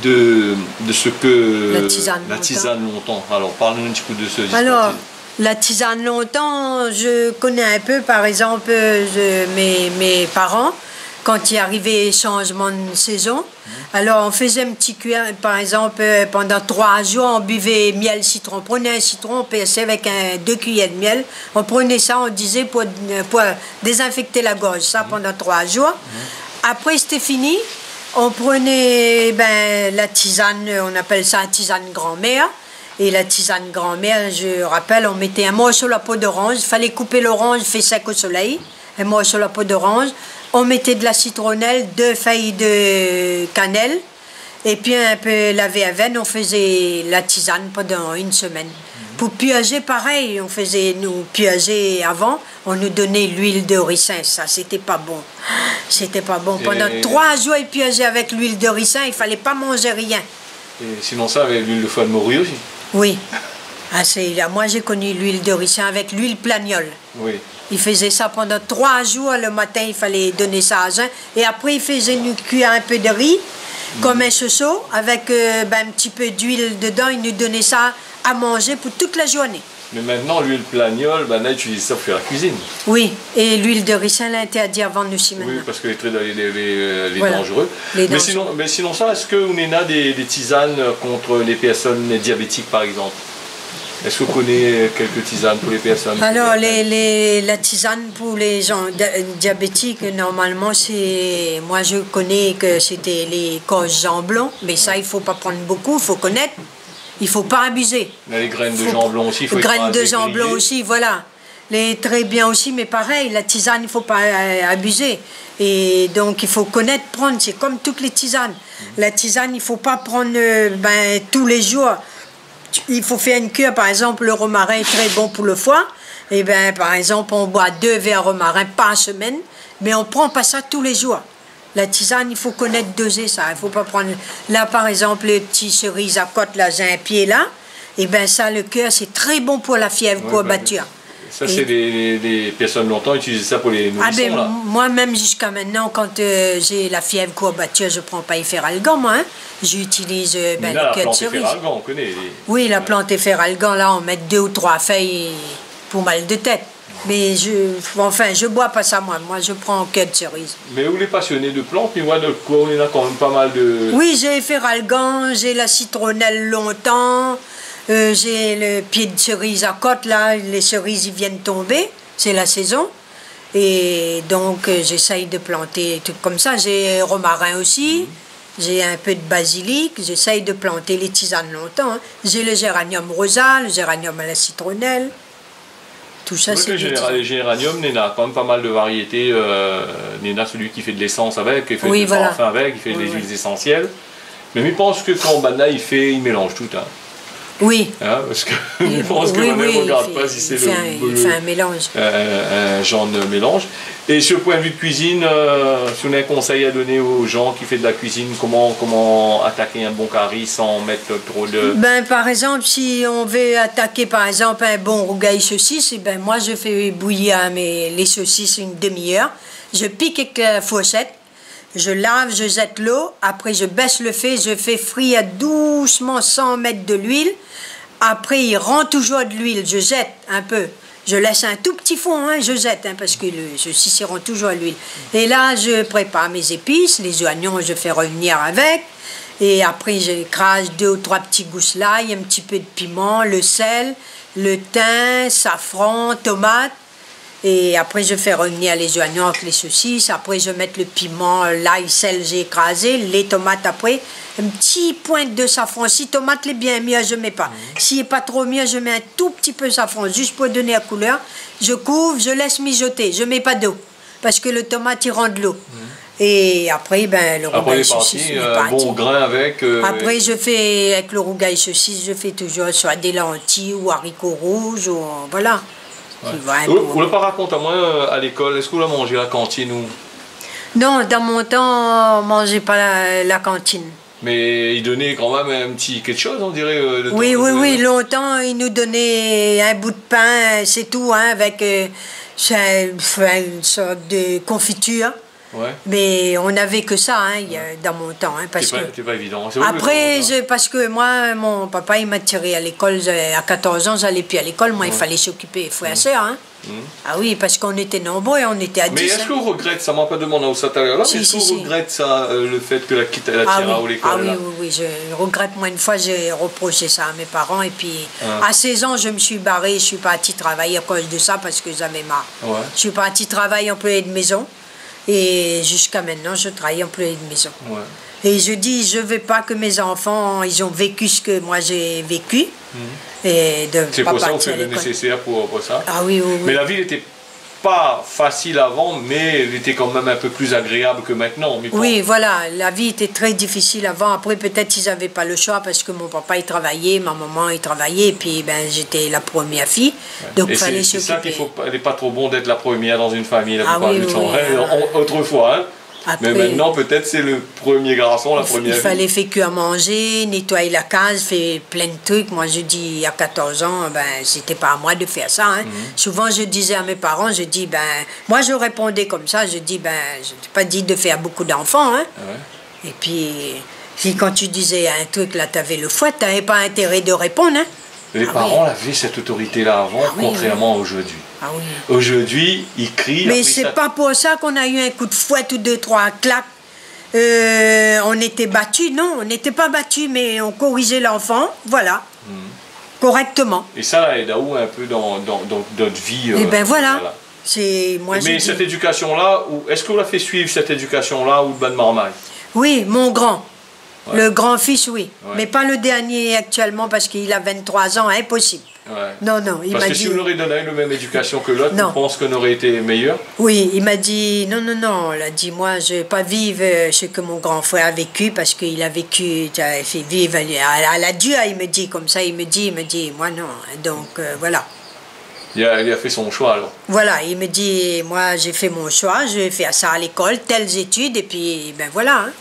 De ce que la tisane longtemps. Alors parle-nous un petit peu de ce dispositif. Alors, la tisane longtemps, je connais un peu, par exemple, mes parents, quand il arrivait changement de saison, alors on faisait un petit cuir, par exemple, pendant 3 jours, on buvait miel citron. On prenait un citron, on perçait avec 2 cuillères de miel, on prenait ça, on disait pour désinfecter la gorge, ça pendant 3 jours. Après, c'était fini. On prenait la tisane, on appelle ça la tisane grand-mère. Et la tisane grand-mère, je rappelle, on mettait un morceau de la peau d'orange. Il fallait couper l'orange, fait sec au soleil. Un morceau de la peau d'orange. On mettait de la citronnelle, 2 feuilles de cannelle. Et puis un peu lavé à veine, on faisait la tisane pendant 1 semaine. Pour puager, pareil, on faisait nous puager avant, on nous donnait l'huile de ricin, ça c'était pas bon. C'était pas bon. Pendant 3 jours, ils puageaient avec l'huile de ricin, il fallait pas manger rien. Et sinon ça, avec l'huile de foie de morue aussi? Oui. Ah, moi j'ai connu l'huile de ricin avec l'huile plagnole. Oui. Ils faisaient ça pendant 3 jours, le matin il fallait donner ça à jeun. Et après ils faisaient nous cuire un peu de riz, comme un chouchou, avec un petit peu d'huile dedans, ils nous donnaient ça à manger pour toute la journée. Mais maintenant, l'huile plagnole, là, utilise ça pour faire la cuisine. Oui, et l'huile de ricin, l'interdit à vendre aussi maintenant. Oui, parce qu'elle est très les voilà. dangereux. Mais sinon ça, est-ce que vous avez des tisanes contre les personnes diabétiques, par exemple? Est-ce que vous connaissez quelques tisanes pour les personnes? Alors, la tisane pour les gens diabétiques, normalement, c'est... Moi, je connais que c'était les jambon blanc, mais ça, il ne faut pas prendre beaucoup, il faut connaître. Il ne faut pas abuser. Les graines de jambon aussi, il faut les graines de jambon aussi, voilà. Très bien aussi, mais pareil, la tisane, il ne faut pas abuser. Et donc, il faut connaître, prendre, c'est comme toutes les tisanes. La tisane, il ne faut pas prendre tous les jours. Il faut faire une cure, par exemple, le romarin est très bon pour le foie. Et par exemple, on boit 2 verres romarin par semaine, mais on ne prend pas ça tous les jours. La tisane, il faut connaître doser ça. Il ne faut pas prendre... Là, par exemple, les petits cerises à côte, là, j'ai un pied là. Et ça, le cœur, c'est très bon pour la fièvre courbature. Ça, c'est les personnes longtemps utilisent ça pour les nourrissons, là. Moi-même, jusqu'à maintenant, quand j'ai la fièvre courbature, je ne prends pas efferalgan, moi. Hein. J'utilise le cœur de cerise. On connaît. Oui, la plante efferalgan, là, on met 2 ou 3 feuilles pour mal de tête. Mais je bois pas ça moi. Moi, je prends cœur de cerise. Mais vous les passionnés de plantes, mais moi, de quoi on a quand même pas mal de... Oui, j'ai efferalgan, j'ai la citronnelle longtemps, j'ai le pied de cerise à côte, là, les cerises, ils viennent tomber, c'est la saison. Et donc, j'essaye de planter tout comme ça. J'ai romarin aussi, j'ai un peu de basilic, j'essaye de planter les tisanes longtemps. Hein. J'ai le géranium rosa, le géranium à la citronnelle. Tout ça, c'est le géranium, il y a quand même pas mal de variétés. Il y en a celui qui fait de l'essence avec, qui fait du parfum avec, qui fait des huiles essentielles. Mais je pense que quand Bana, il mélange tout. Hein. Oui. Hein, parce que je pense que Bana ne regarde pas si c'est il fait un mélange. Un genre de mélange. Et sur le point de vue de cuisine, si on a un conseil à donner aux gens qui font de la cuisine, comment attaquer un bon curry sans mettre trop de... Par exemple, si on veut attaquer par exemple un bon rougail saucisse, moi je fais bouillir les saucisses 1 demi-heure. Je pique avec la fourchette, je lave, je jette l'eau, après je baisse le feu, je fais frire doucement sans mettre de l'huile. Après, il rend toujours de l'huile, je jette un peu. Je laisse un tout petit fond, hein, je jette, hein, parce que ceci rend toujours à l'huile. Et là, je prépare mes épices, les oignons, je fais revenir avec. Et après, j'écrase 2 ou 3 petits gousses l'ail, un petit peu de piment, le sel, le thym, safran, tomate. Et après, je fais revenir les oignons avec les saucisses. Après, je mets le piment, l'ail, sel, j'ai écrasé. Les tomates après. Un petit pointe de safran. Si tomate est bien mieux, je ne mets pas. S'il n'est pas trop mieux, je mets un tout petit peu de safran, juste pour donner la couleur. Je couvre, je laisse mijoter. Je ne mets pas d'eau. Parce que le tomate, il rend de l'eau. Et après, le rougail saucisse. Un bon grain avec. Après, je fais, avec le rougail saucisse, je fais toujours soit des lentilles ou haricots rouges. Ou, voilà. Vous ne pas raconté à moi à l'école, est-ce que vous la mangez à la cantine ou... Non, dans mon temps, on ne mangeait pas la cantine. Mais ils donnaient quand même un petit quelque chose, on dirait. Oui, longtemps, ils nous donnaient un bout de pain, c'est tout, hein, avec une sorte de confiture. Ouais. Mais on n'avait que ça dans mon temps. Hein, c'est pas évident. Après, parce que moi, mon papa, il m'a tiré à l'école. À 14 ans, j'allais plus à l'école. Moi, il fallait s'occuper des frères et sœurs. Hein. Ah oui, parce qu'on était nombreux et on était à 10. Mais est-ce que vous regrettez, ça m'a pas demandé où ça là, mais est-ce que vous regrettez ça, le fait que la tira à l'école? Ah oui, je regrette. Moi, une fois, j'ai reproché ça à mes parents. Et puis, à 16 ans, je me suis barrée. Je suis partie travailler à cause de ça parce que j'avais marre. Ouais. Je suis partie travailler employée de maison. Et jusqu'à maintenant, je travaille employée de maison. Ouais. Et je dis, je ne veux pas que mes enfants, ils ont vécu ce que moi j'ai vécu. C'est pour ça qu'on fait le nécessaire pour ça. Ah oui. Mais la vie n'était pas facile avant, mais elle était quand même un peu plus agréable que maintenant. Oui, voilà, la vie était très difficile avant. Après, peut-être ils n'avaient pas le choix parce que mon papa il travaillait, ma maman il travaillait, et puis j'étais la première fille. Ouais. Donc il fallait s'occuper. C'est ça qu'il faut. Elle n'est pas trop bon d'être la première dans une famille la plupart du temps. Autrefois, hein. Après, mais maintenant, peut-être c'est le premier garçon, la première. Il fallait faire cuire à manger, nettoyer la case, faire plein de trucs. Moi, je dis, à 14 ans, c'était pas à moi de faire ça. Hein. Souvent, je disais à mes parents, je dis, moi, je répondais comme ça, je dis, je t'ai pas dit de faire beaucoup d'enfants. Hein. Ouais. Et puis, quand tu disais un truc, là, tu avais le fouet, tu n'avais pas intérêt de répondre. Hein. Les parents avaient cette autorité-là avant, contrairement à aujourd'hui. Ah oui. Aujourd'hui, ils crient. Mais c'est pas pour ça qu'on a eu un coup de fouet ou 2-3 claques. On était battus, non, on n'était pas battus, mais on corrigeait l'enfant, voilà, correctement. Et ça aide à où un peu dans notre vie. Et voilà. Mais cette éducation-là, est-ce que vous l'avez fait suivre cette éducation-là ou de bonne marmaille? Oui, mon grand. Ouais. Le grand-fils, oui. Ouais. Mais pas le dernier actuellement parce qu'il a 23 ans, impossible. Ouais. Non, il m'a dit... Parce que si vous auriez donné la même éducation que l'autre, vous pensez qu'on aurait été meilleur? Oui, il m'a dit, non, il a dit, moi, je ne vais pas vivre ce que mon grand frère a vécu parce qu'il a vécu, il a fait vivre à la Dieu, il me dit, comme ça, il me dit, moi non. Donc, voilà. Il a fait son choix, alors. Voilà, il me dit, moi, j'ai fait mon choix, j'ai fait ça à l'école, telles études, et puis, voilà, hein.